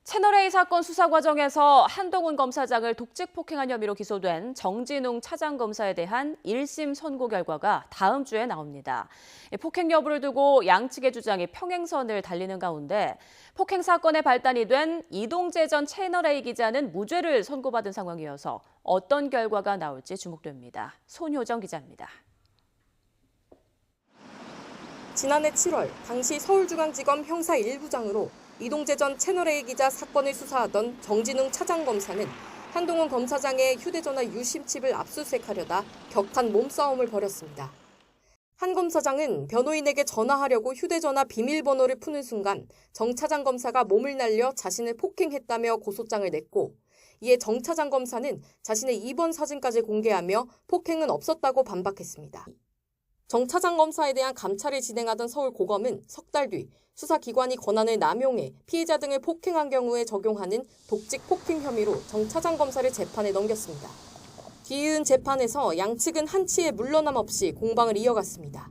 채널A 사건 수사 과정에서 한동훈 검사장을 독직 폭행한 혐의로 기소된 정진웅 차장검사에 대한 1심 선고 결과가 다음 주에 나옵니다. 폭행 여부를 두고 양측의 주장이 평행선을 달리는 가운데 폭행 사건의 발단이 된 이동재 전 채널A 기자는 무죄를 선고받은 상황이어서 어떤 결과가 나올지 주목됩니다. 손효정 기자입니다. 지난해 7월 당시 서울중앙지검 형사 1부장으로 이동재 전 채널A 기자 사건을 수사하던 정진웅 차장검사는 한동훈 검사장의 휴대전화 유심칩을 압수수색하려다 격한 몸싸움을 벌였습니다. 한 검사장은 변호인에게 전화하려고 휴대전화 비밀번호를 푸는 순간 정 차장검사가 몸을 날려 자신을 폭행했다며 고소장을 냈고, 이에 정 차장검사는 자신의 입원 사진까지 공개하며 폭행은 없었다고 반박했습니다. 정 차장검사에 대한 감찰을 진행하던 서울고검은 석 달 뒤 수사기관이 권한을 남용해 피해자 등을 폭행한 경우에 적용하는 독직 폭행 혐의로 정 차장검사를 재판에 넘겼습니다. 뒤이은 재판에서 양측은 한치의 물러남 없이 공방을 이어갔습니다.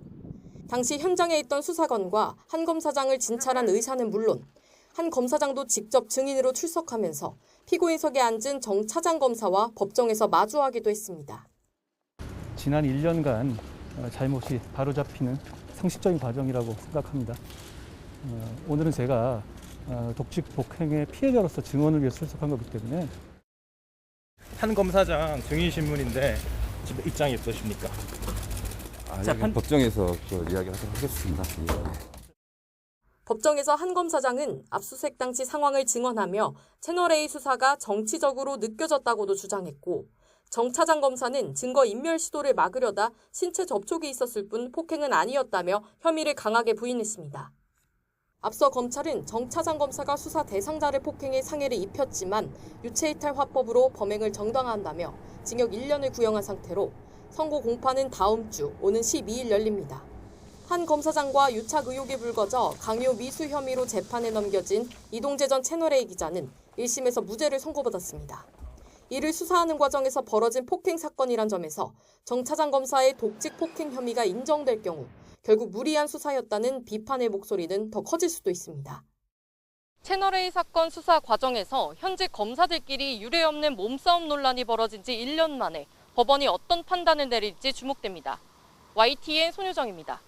당시 현장에 있던 수사관과 한 검사장을 진찰한 의사는 물론 한 검사장도 직접 증인으로 출석하면서 피고인석에 앉은 정 차장검사와 법정에서 마주하기도 했습니다. 지난 1년간 잘못이 바로잡히는 상식적인 과정이라고 생각합니다. 오늘은 제가 독직 폭행의 피해자로서 증언을 위해 출석한 거기 때문에. 한 검사장 증인 신문인데 입장이 어떠십니까? 법정에서 이야기하도록 하겠습니다. 법정에서 한 검사장은 압수수색 당시 상황을 증언하며 채널A 수사가 정치적으로 느껴졌다고도 주장했고, 정 차장검사는 증거인멸 시도를 막으려다 신체 접촉이 있었을 뿐 폭행은 아니었다며 혐의를 강하게 부인했습니다. 앞서 검찰은 정 차장검사가 수사 대상자를 폭행해 상해를 입혔지만 유체이탈 화법으로 범행을 정당화한다며 징역 1년을 구형한 상태로 선고 공판은 다음 주 오는 12일 열립니다. 한 검사장과 유착 의혹이 불거져 강요 미수 혐의로 재판에 넘겨진 이동재 전 채널A 기자는 1심에서 무죄를 선고받았습니다. 이를 수사하는 과정에서 벌어진 폭행 사건이란 점에서 정 차장검사의 독직 폭행 혐의가 인정될 경우 결국 무리한 수사였다는 비판의 목소리는 더 커질 수도 있습니다. 채널A 사건 수사 과정에서 현직 검사들끼리 유례없는 몸싸움 논란이 벌어진 지 1년 만에 법원이 어떤 판단을 내릴지 주목됩니다. YTN 손효정입니다.